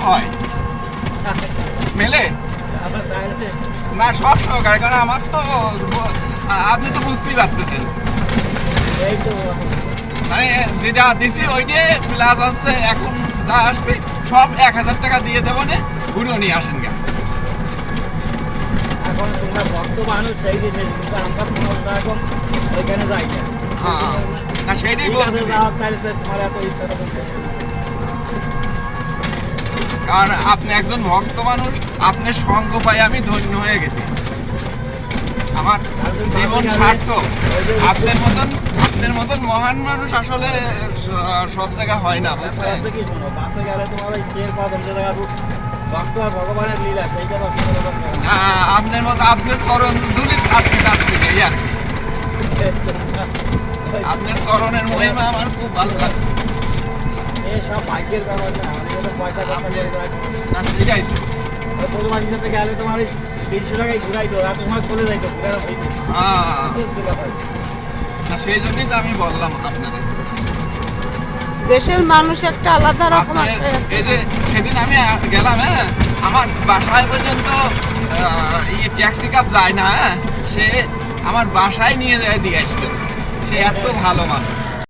হয় মেলে না সব সহকারে, কারণ আমার তো আপনি তো বুঝতেই পারতেছেন মানে যেটা দিছি ওইটাই প্লাস আছে। এখন যা আসবে সব 1000 টাকা দিয়ে দেবো না, ঘুরেও নিয়ে আসেন গা। এখন তোমরা ভক্ত মানুষ সেই জিনিস, কিন্তু আমরা তোমরা এখন ওইখানে যাই না। না সেইটাই ঠিক আছে, বলতেছি, যাও, তাহলে তো তোমার এত ইচ্ছা তখন কারণ আপনি একজন ভক্ত মানুষ, আপনার সঙ্গ পাই আমি ধন্য হয়ে গেছি, আমার জীবন সার্থক। আপনার মতন মহান মানুষ আসলে সব জায়গায় হয় না, বুঝছেন? কি শোনো, বাসে গেলে তোমার ওই তেল পাবেন যে জায়গা ভক্ত আর ভগবানের লীলা, সেইটা তো না, আপনার মতো আপনার চরণ ধুলি ছাড়তে চাচ্ছি এই আর কি। আপনার চরণের মহিমা আমার খুব ভালো লাগছে। সব ভাগ্যের ব্যাপার না, অনেকে তো পয়সা খরচা করে রাখবে। না সেটাই তো। ওই প্রথমার সাথে গেলে তোমার ওই 300 টাকায় ঘুরাইতো, আর তোমার চলে যাইতো ঘুরানো হইতো। না সেই জন্যই তো আমি বললাম আপনাদের। দেশের মানুষ একটা আলাদা রকম একটা আছে। এই যে সেদিন আমি গেলাম, হ্যাঁ, আমার বাসায় পর্যন্ত ট্যাক্সি কাপ যায় না, হ্যাঁ, সে আমার বাসায় নিয়ে যায় দিয়ে আসলো। সে এত ভালো মানুষ।